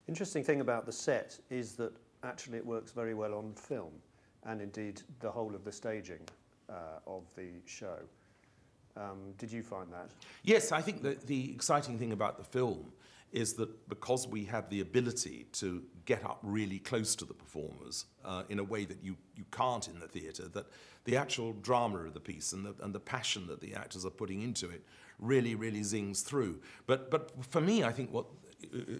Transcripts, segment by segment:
Interesting thing about the set is that actually it works very well on film, and indeed the whole of the staging of the show. Did you find that? Yes, I think that the exciting thing about the film is that because we have the ability to get up really close to the performers in a way that you can't in the theatre, that the actual drama of the piece and the passion that the actors are putting into it really, really zings through. But for me, I think what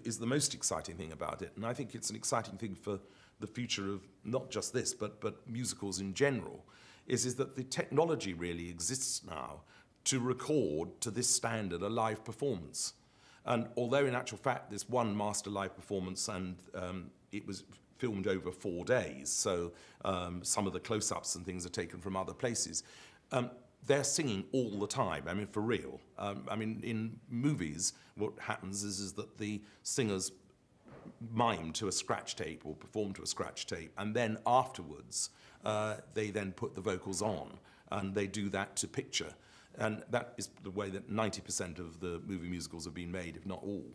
is the most exciting thing about it, and I think it's an exciting thing for the future of not just this, but musicals in general, is that the technology really exists now to record to this standard a live performance. And although in actual fact there's one master live performance and it was filmed over 4 days, so some of the close-ups and things are taken from other places, they're singing all the time, I mean, for real. I mean, in movies, what happens is that the singers mime to a scratch tape or perform to a scratch tape, and then afterwards they then put the vocals on, and they do that to picture. And that is the way that 90% of the movie musicals have been made, if not all.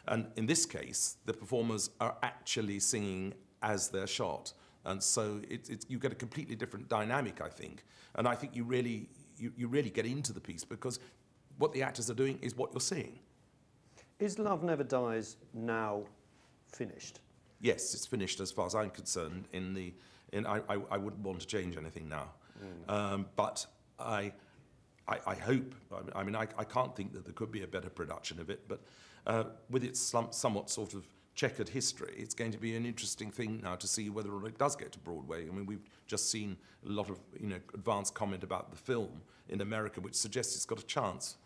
And in this case, the performers are actually singing as they're shot. And so you get a completely different dynamic, I think. And I think you really get into the piece because what the actors are doing is what you're seeing. Is Love Never Dies now finished? Yes, it's finished as far as I'm concerned. I wouldn't want to change anything now. But I hope, I mean, I can't think that there could be a better production of it, but with its somewhat sort of checkered history, it's going to be an interesting thing now to see whether or not it does get to Broadway. I mean, we've just seen a lot of, advanced comment about the film in America, which suggests it's got a chance.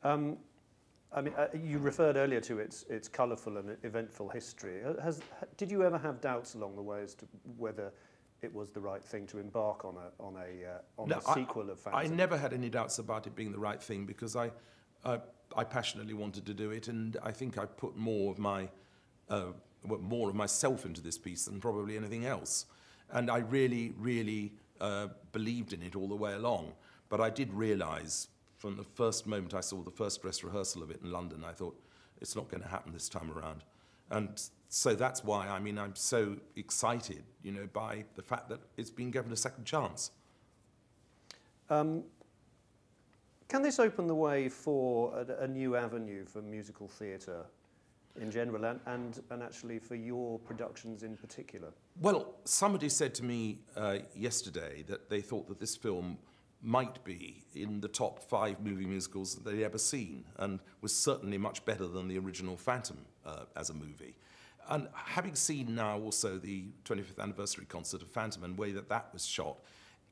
I mean, you referred earlier to its colourful and eventful history. Did you ever have doubts along the way as to whether it was the right thing to embark on a sequel of Phantom? I never had any doubts about it being the right thing because I passionately wanted to do it, and I think I put more of myself into this piece than probably anything else. And I really, really believed in it all the way along. But I did realise from the first moment I saw the first dress rehearsal of it in London, I thought, it's not going to happen this time around. And so that's why, I mean, I'm so excited, by the fact that it's been given a second chance. Can this open the way for a new avenue for musical theatre in general and actually for your productions in particular? Well, somebody said to me yesterday that they thought that this film might be in the top 5 movie musicals that they'd ever seen and was certainly much better than the original Phantom as a movie. And having seen now also the 25th anniversary concert of Phantom and the way that that was shot,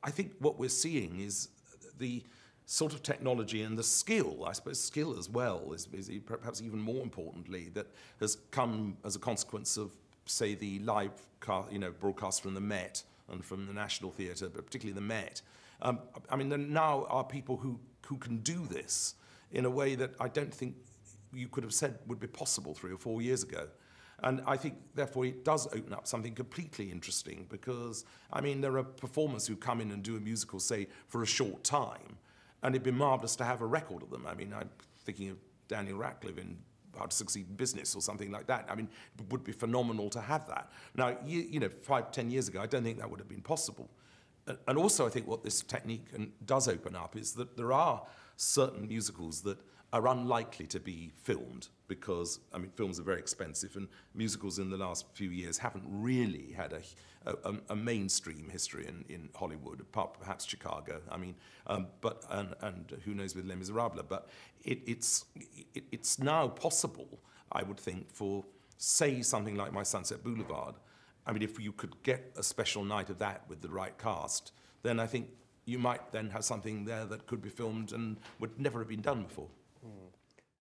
I think what we're seeing is the sort of technology and the skill, I suppose skill as well, is perhaps even more importantly, that has come as a consequence of, say, the live broadcast from the Met and from the National Theatre, but particularly the Met. I mean, there now are people who can do this in a way that I don't think you could have said would be possible 3 or 4 years ago. And I think, therefore, it does open up something completely interesting because, I mean, there are performers who come in and do a musical, say, for a short time, and it'd be marvellous to have a record of them. I mean, I'm thinking of Daniel Radcliffe in How to Succeed in Business or something like that. I mean, it would be phenomenal to have that. Now, 5, 10 years ago, I don't think that would have been possible. And also, I think what this technique does open up is that there are certain musicals that are unlikely to be filmed because, I mean, films are very expensive and musicals in the last few years haven't really had a mainstream history in Hollywood, apart perhaps Chicago. I mean, and who knows with Les Miserables. But it's now possible, I would think, for, say, something like My Sunset Boulevard. I mean, if you could get a special night of that with the right cast, then I think you might then have something there that could be filmed and would never have been done before.